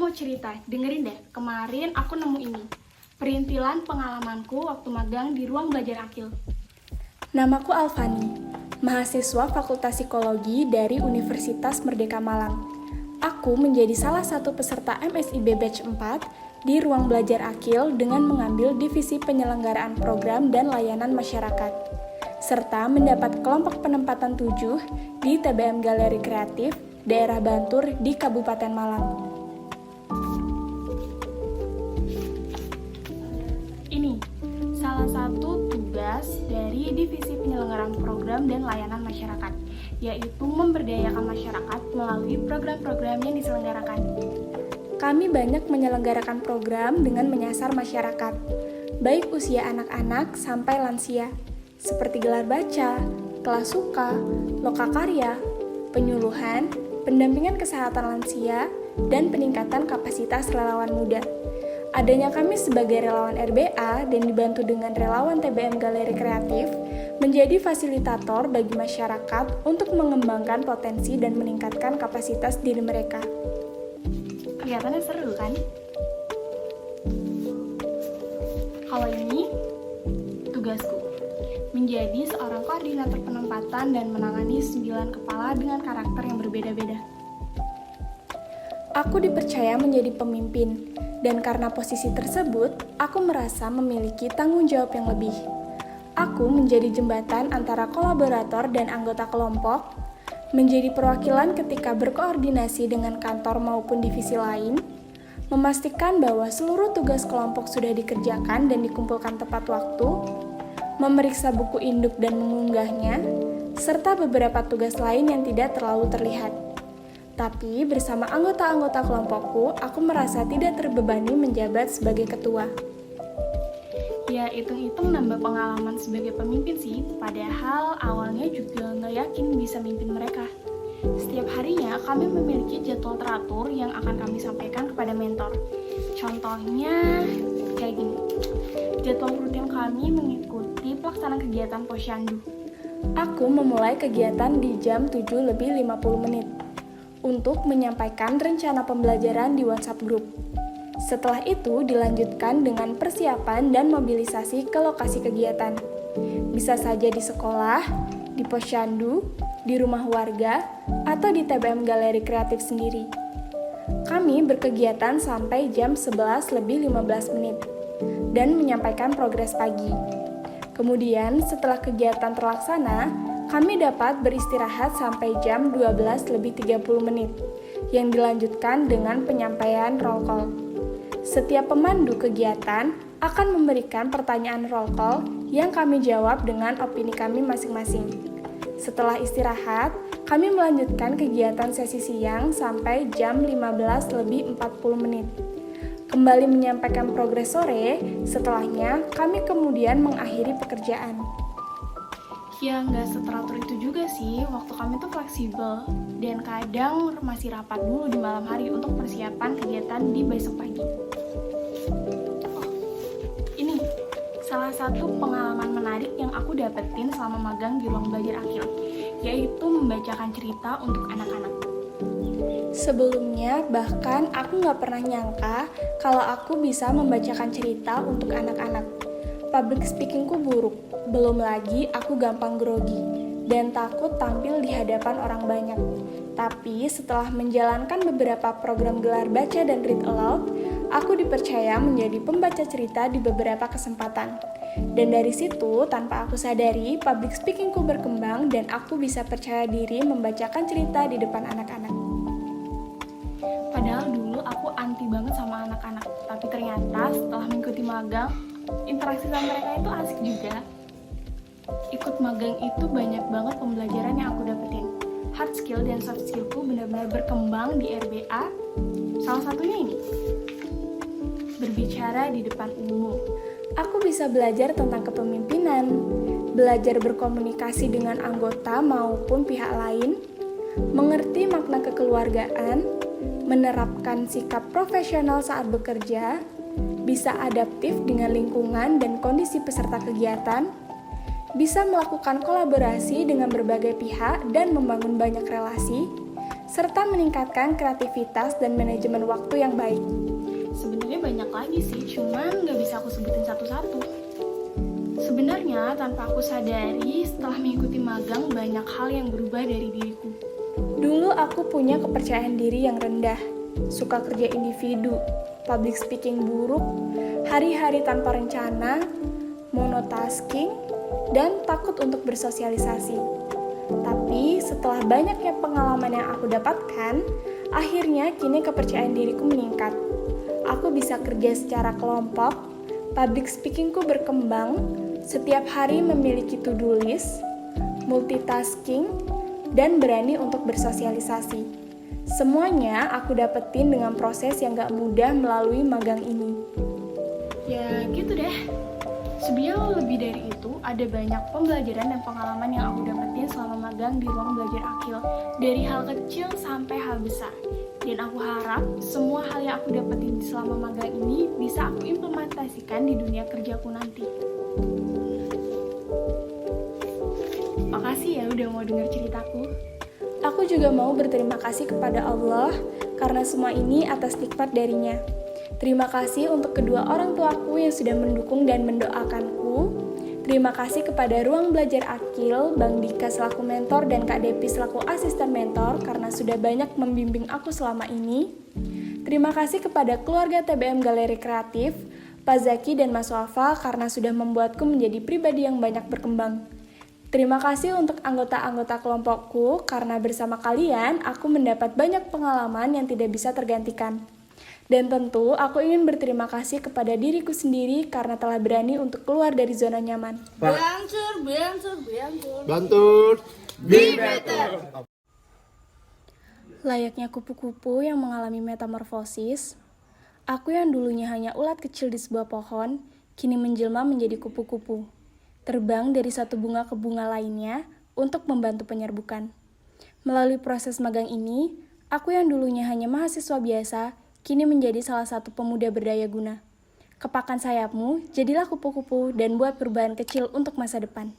mau cerita, dengerin deh. Kemarin aku nemu ini. Perintilan pengalamanku waktu magang di ruang belajar Akil. Namaku Alfani, mahasiswa Fakultas Psikologi dari Universitas Merdeka Malang. Aku menjadi salah satu peserta MSIB Batch 4 di ruang belajar Akil dengan mengambil divisi penyelenggaraan program dan layanan masyarakat, serta mendapat kelompok penempatan 7 di TBM Galeri Kreatif, daerah Bantur di Kabupaten Malang. Ini salah satu tugas dari divisi penyelenggaraan program dan layanan masyarakat, yaitu memberdayakan masyarakat melalui program-program yang diselenggarakan. Kami banyak menyelenggarakan program dengan menyasar masyarakat, baik usia anak-anak sampai lansia, seperti gelar baca, kelas suka, lokakarya, penyuluhan, pendampingan kesehatan lansia, dan peningkatan kapasitas relawan muda. Adanya kami sebagai relawan RBA dan dibantu dengan relawan TBM Galeri Kreatif menjadi fasilitator bagi masyarakat untuk mengembangkan potensi dan meningkatkan kapasitas diri mereka. Kelihatannya seru kan? Kalau ini tugasku, menjadi seorang koordinator penempatan dan menangani 9 kepala dengan karakter yang berbeda-beda. Aku dipercaya menjadi pemimpin, dan karena posisi tersebut, aku merasa memiliki tanggung jawab yang lebih. Aku menjadi jembatan antara kolaborator dan anggota kelompok, menjadi perwakilan ketika berkoordinasi dengan kantor maupun divisi lain, memastikan bahwa seluruh tugas kelompok sudah dikerjakan dan dikumpulkan tepat waktu, memeriksa buku induk dan mengunggahnya, serta beberapa tugas lain yang tidak terlalu terlihat. Tapi bersama anggota-anggota kelompokku, aku merasa tidak terbebani menjabat sebagai ketua. Ya, hitung-hitung nambah pengalaman sebagai pemimpin sih, padahal awalnya juga nggak yakin bisa mimpin mereka. Setiap harinya kami memiliki jadwal teratur yang akan kami sampaikan kepada mentor. Contohnya kayak gini, jadwal rutin kami mengikuti pelaksanaan kegiatan posyandu. Aku memulai kegiatan di jam 7:50 untuk menyampaikan rencana pembelajaran di WhatsApp Group. Setelah itu dilanjutkan dengan persiapan dan mobilisasi ke lokasi kegiatan. Bisa saja di sekolah, di posyandu, di rumah warga, atau di TBM Galeri Kreatif sendiri. Kami berkegiatan sampai jam 11:15 dan menyampaikan progres pagi. Kemudian setelah kegiatan terlaksana, kami dapat beristirahat sampai jam 12:30 yang dilanjutkan dengan penyampaian roll call. Setiap pemandu kegiatan akan memberikan pertanyaan roll call yang kami jawab dengan opini kami masing-masing. Setelah istirahat, kami melanjutkan kegiatan sesi siang sampai jam 15:40. Kembali menyampaikan progres sore, setelahnya kami kemudian mengakhiri pekerjaan. Ya nggak seteratur itu juga sih, waktu kami tuh fleksibel dan kadang masih rapat dulu di malam hari untuk persiapan kegiatan di besok pagi. Ini salah satu pengalaman menarik yang aku dapetin selama magang di ruang belajar Akil, yaitu membacakan cerita untuk anak-anak. Sebelumnya, bahkan aku nggak pernah nyangka kalau aku bisa membacakan cerita untuk anak-anak. Public speakingku buruk, belum lagi aku gampang grogi dan takut tampil di hadapan orang banyak. Tapi setelah menjalankan beberapa program gelar baca dan read aloud, aku dipercaya menjadi pembaca cerita di beberapa kesempatan. Dan dari situ, tanpa aku sadari, public speakingku berkembang dan aku bisa percaya diri membacakan cerita di depan anak-anak. Padahal dulu aku anti banget sama anak-anak, tapi ternyata setelah mengikuti magang, interaksi sama mereka itu asik juga. Ikut magang itu banyak banget pembelajaran yang aku dapetin. Hard skill dan soft skillku benar-benar berkembang di RBA. Salah satunya ini, berbicara di depan umum. Aku bisa belajar tentang kepemimpinan, belajar berkomunikasi dengan anggota maupun pihak lain, mengerti makna kekeluargaan, menerapkan sikap profesional saat bekerja, bisa adaptif dengan lingkungan dan kondisi peserta kegiatan, bisa melakukan kolaborasi dengan berbagai pihak dan membangun banyak relasi, serta meningkatkan kreativitas dan manajemen waktu yang baik. Sebenarnya banyak lagi sih, cuman nggak bisa aku sebutin satu-satu. Sebenarnya tanpa aku sadari, setelah mengikuti magang banyak hal yang berubah dari diriku. Dulu aku punya kepercayaan diri yang rendah, suka kerja individu, public speaking buruk, hari-hari tanpa rencana, monotasking, dan takut untuk bersosialisasi. Tapi setelah banyaknya pengalaman yang aku dapatkan, akhirnya kini kepercayaan diriku meningkat. Aku bisa kerja secara kelompok, public speakingku berkembang, setiap hari memiliki to-do list, multitasking, dan berani untuk bersosialisasi. Semuanya aku dapetin dengan proses yang gak mudah melalui magang ini. Ya gitu deh. Sebenarnya lebih dari itu, ada banyak pembelajaran dan pengalaman yang aku dapetin selama magang di ruang belajar Akil. Dari hal kecil sampai hal besar. Dan aku harap semua hal yang aku dapetin selama magang ini bisa aku implementasikan di dunia kerjaku nanti. Makasih ya udah mau denger ceritaku. Aku juga mau berterima kasih kepada Allah karena semua ini atas nikmat darinya. Terima kasih untuk kedua orang tuaku yang sudah mendukung dan mendoakanku. Terima kasih kepada Ruang Belajar Akil, Bang Dika selaku mentor dan Kak Depi selaku asisten mentor karena sudah banyak membimbing aku selama ini. Terima kasih kepada keluarga TBM Galeri Kreatif, Pak Zaki dan Mas Wafa karena sudah membuatku menjadi pribadi yang banyak berkembang. Terima kasih untuk anggota-anggota kelompokku karena bersama kalian aku mendapat banyak pengalaman yang tidak bisa tergantikan. Dan tentu aku ingin berterima kasih kepada diriku sendiri karena telah berani untuk keluar dari zona nyaman. Bantur, be better. Layaknya kupu-kupu yang mengalami metamorfosis, aku yang dulunya hanya ulat kecil di sebuah pohon, kini menjelma menjadi kupu-kupu. Terbang dari satu bunga ke bunga lainnya untuk membantu penyerbukan. Melalui proses magang ini, aku yang dulunya hanya mahasiswa biasa, kini menjadi salah satu pemuda berdaya guna. Kepakan sayapmu, jadilah kupu-kupu dan buat perubahan kecil untuk masa depan.